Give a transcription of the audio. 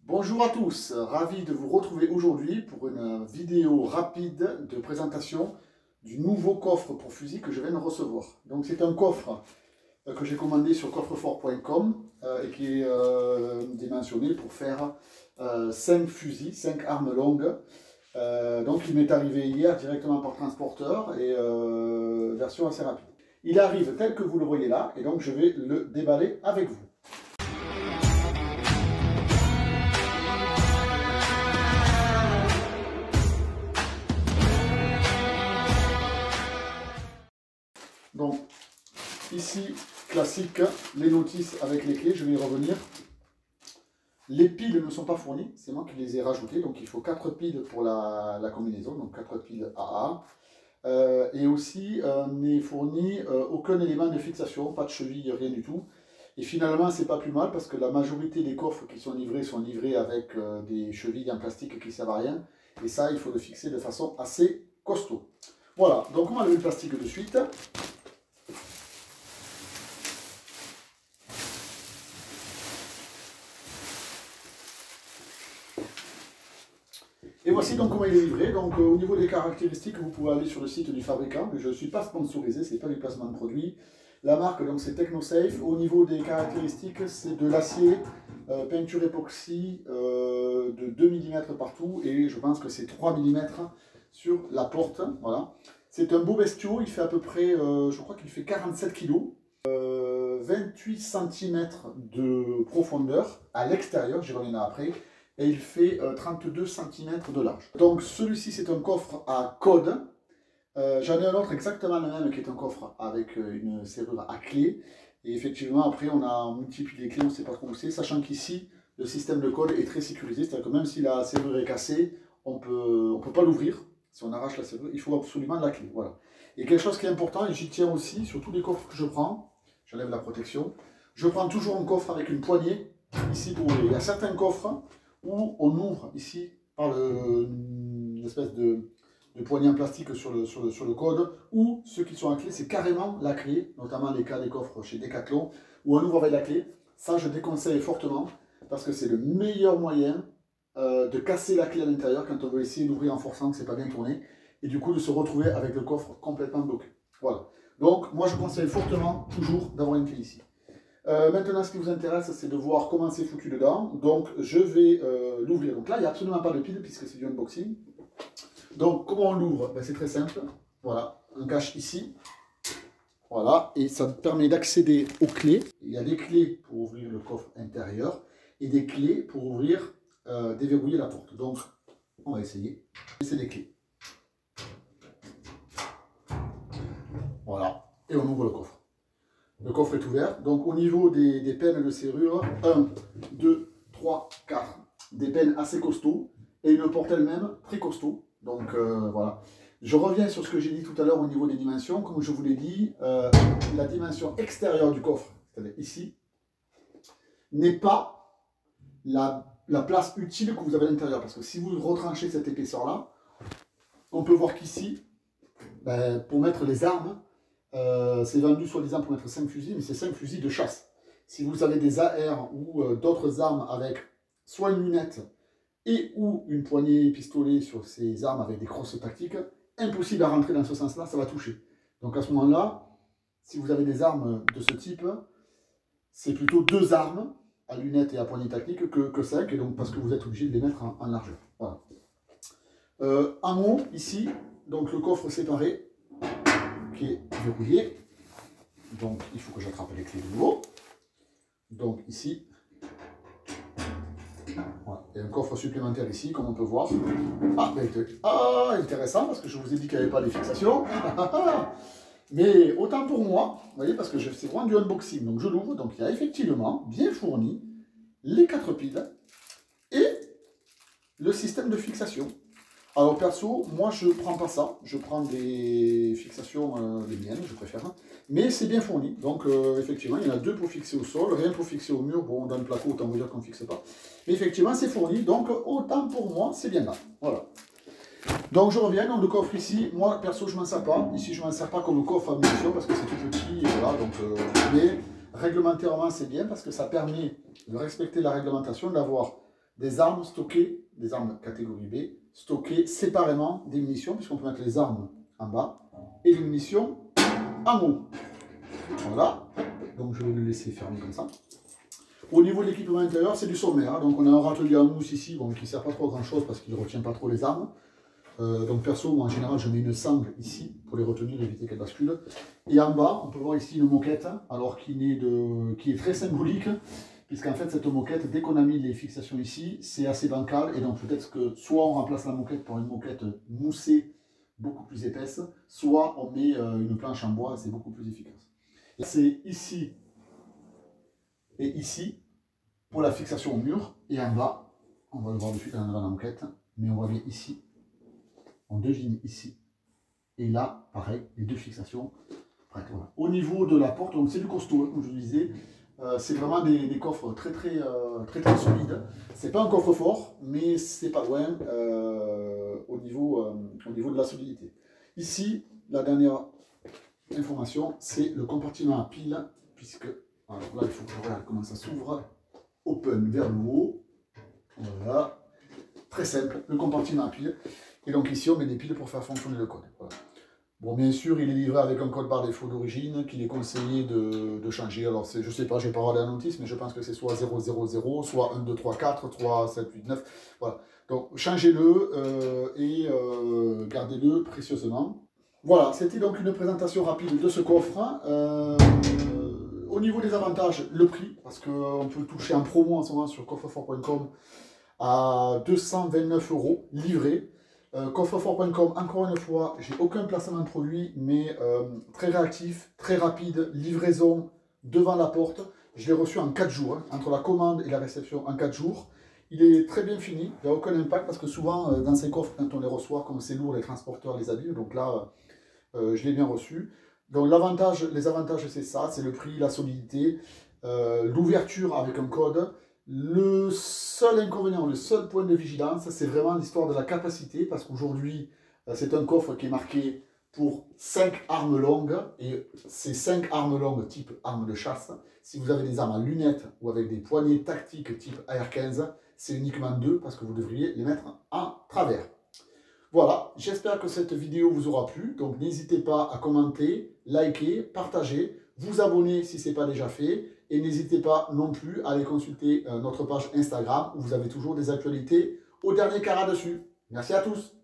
Bonjour à tous, ravi de vous retrouver aujourd'hui pour une vidéo rapide de présentation du nouveau coffre pour fusil que je viens de recevoir. Donc c'est un coffre que j'ai commandé sur coffrefort.com et qui est dimensionné pour faire 5 fusils, 5 armes longues. Donc il m'est arrivé hier directement par transporteur et version assez rapide. Il arrive tel que vous le voyez là et donc je vais le déballer avec vous. Donc, ici, classique, les notices avec les clés, je vais y revenir. Les piles ne sont pas fournies, c'est moi qui les ai rajoutées, donc il faut 4 piles pour la combinaison, donc 4 piles AA. Et aussi, n'est fourni aucun élément de fixation, pas de cheville, rien du tout. Et finalement, c'est pas plus mal parce que la majorité des coffres qui sont livrés avec des chevilles en plastique qui ne servent à rien. Et ça, il faut le fixer de façon assez costaud. Voilà, donc on va lever le plastique de suite. Et voici donc comment il est livré. Donc au niveau des caractéristiques, vous pouvez aller sur le site du fabricant, mais je ne suis pas sponsorisé, ce n'est pas du placement de produit. La marque, donc c'est TechnoSafe. Au niveau des caractéristiques, c'est de l'acier, peinture époxy de 2 mm partout, et je pense que c'est 3 mm sur la porte. Voilà. C'est un beau bestiau, il fait à peu près, je crois qu'il fait 47 kg. 28 cm de profondeur à l'extérieur, j'y reviendrai après. Et il fait 32 cm de large. Donc celui-ci c'est un coffre à code. J'en ai un autre exactement le même qui est un coffre avec une serrure à clé. Et effectivement après on multiplie les clés, on ne sait pas trop où c'est, sachant qu'ici le système de code est très sécurisé, c'est-à-dire que même si la serrure est cassée, on peut pas l'ouvrir. Si on arrache la serrure, il faut absolument la clé. Voilà. Et quelque chose qui est important, et j'y tiens aussi, sur tous les coffres que je prends, j'enlève la protection, je prends toujours un coffre avec une poignée, ici pour ouvrir. Il y a certains coffres où on ouvre ici par une espèce de poignée en plastique sur le code, ou ceux qui sont à clé, c'est carrément la clé, notamment les cas des coffres chez Decathlon, où on ouvre avec la clé. Ça, je déconseille fortement, parce que c'est le meilleur moyen de casser la clé à l'intérieur quand on veut essayer d'ouvrir en forçant que c'est pas bien tourné, et du coup de se retrouver avec le coffre complètement bloqué. Voilà. Donc, moi je conseille fortement toujours d'avoir une clé ici. Maintenant, ce qui vous intéresse, c'est de voir comment c'est foutu dedans. Donc, je vais l'ouvrir. Donc là, il n'y a absolument pas de pile puisque c'est du unboxing. Donc, comment on l'ouvre? Ben, c'est très simple. Voilà, on cache ici. Voilà, et ça permet d'accéder aux clés. Il y a des clés pour ouvrir le coffre intérieur et des clés pour ouvrir, déverrouiller la porte. Donc, on va essayer. C'est des clés. Voilà, et on ouvre le coffre. Le coffre est ouvert, donc au niveau des peines de serrure, 1, 2, 3, 4. Des peines assez costauds et une porte elle-même très costaud. Donc voilà. Je reviens sur ce que j'ai dit tout à l'heure au niveau des dimensions. Comme je vous l'ai dit, la dimension extérieure du coffre, c'est-à-dire ici, n'est pas la place utile que vous avez à l'intérieur. Parce que si vous retranchez cette épaisseur-là, on peut voir qu'ici, ben, pour mettre les armes, c'est vendu soi-disant pour mettre 5 fusils, mais c'est 5 fusils de chasse. Si vous avez des AR ou d'autres armes avec soit une lunette et ou une poignée pistolet sur ces armes avec des crosses tactiques, impossible à rentrer dans ce sens-là, ça va toucher. Donc à ce moment-là, si vous avez des armes de ce type, c'est plutôt 2 armes à lunette et à poignée tactique que 5, et donc parce que vous êtes obligé de les mettre en largeur. Voilà. En haut, ici, donc le coffre séparé, qui est verrouillé. Donc il faut que j'attrape les clés de nouveau. Donc ici, voilà. Et un coffre supplémentaire ici, comme on peut voir. Ah, intéressant, parce que je vous ai dit qu'il n'y avait pas de fixation. Mais autant pour moi, vous voyez, parce que c'est vraiment du unboxing. Donc je l'ouvre, donc il y a effectivement bien fourni les 4 piles et le système de fixation. Alors perso, moi je prends pas ça, je prends des fixations, les miennes, je préfère, mais c'est bien fourni, donc effectivement il y en a 2 pour fixer au sol, rien pour fixer au mur, bon dans le placo autant vous dire qu'on ne fixe pas, mais effectivement c'est fourni, donc autant pour moi c'est bien là, voilà. Donc je reviens, donc le coffre ici, moi perso je m'en sers pas, ici je m'en sers pas comme coffre à munitions parce que c'est tout petit, et voilà, donc, mais réglementairement c'est bien parce que ça permet de respecter la réglementation, d'avoir des armes stockées, des armes catégorie B, stockées séparément des munitions, puisqu'on peut mettre les armes en bas et les munitions en haut. Voilà, donc je vais le laisser fermer comme ça. Au niveau de l'équipement intérieur, c'est du sommaire. Donc on a un râtelier en mousse ici, bon, qui ne sert pas trop à grand chose parce qu'il ne retient pas trop les armes. Donc perso, moi en général, je mets une sangle ici pour les retenir, éviter qu'elles basculent. Et en bas, on peut voir ici une moquette, alors qui est très symbolique, puisqu'en fait cette moquette, dès qu'on a mis les fixations ici, c'est assez bancal. Et donc peut-être que soit on remplace la moquette par une moquette moussée, beaucoup plus épaisse, soit on met une planche en bois, c'est beaucoup plus efficace. C'est ici et ici pour la fixation au mur, et en bas, on va le voir dessus dans la moquette, mais on voit bien ici, en deux lignes ici, et là, pareil, les deux fixations. Voilà. Au niveau de la porte, donc c'est du costaud, comme je vous disais, c'est vraiment des coffres très solides. C'est pas un coffre fort, mais c'est pas loin au niveau de la solidité. Ici, la dernière information, c'est le compartiment à pile, puisque alors là, il faut que je regarde comment ça s'ouvre. Open vers le haut. Voilà. Très simple, le compartiment à pile. Et donc ici, on met des piles pour faire fonctionner le code. Voilà. Bon, bien sûr, il est livré avec un code barre défaut d'origine qu'il est conseillé de changer. Alors, je sais pas, j'ai pas regardé la notice, mais je pense que c'est soit 000, soit 1, 2, 3, 4, 3, 7, 8, 9. Voilà. Donc, changez-le et gardez-le précieusement. Voilà, c'était donc une présentation rapide de ce coffre. Au niveau des avantages, le prix, parce qu'on peut toucher en promo en ce moment sur coffrefort.com à 229 € livré. Coffrefort.com, encore une fois, j'ai aucun placement de produit, mais très réactif, très rapide, livraison devant la porte. Je l'ai reçu en 4 jours, hein, entre la commande et la réception en 4 jours. Il est très bien fini, il n'y a aucun impact, parce que souvent, dans ces coffres, quand on les reçoit, comme c'est lourd, les transporteurs les abîment, donc là, je l'ai bien reçu. Donc les avantages, c'est ça, c'est le prix, la solidité, l'ouverture avec un code. Le seul inconvénient, le seul point de vigilance, c'est vraiment l'histoire de la capacité, parce qu'aujourd'hui, c'est un coffre qui est marqué pour 5 armes longues, et ces 5 armes longues type arme de chasse, si vous avez des armes à lunettes ou avec des poignées tactiques type AR-15, c'est uniquement 2, parce que vous devriez les mettre en travers. Voilà, j'espère que cette vidéo vous aura plu, donc n'hésitez pas à commenter, liker, partager, vous abonner si ce n'est pas déjà fait, et n'hésitez pas non plus à aller consulter notre page Instagram où vous avez toujours des actualités au dernier carat dessus. Merci à tous.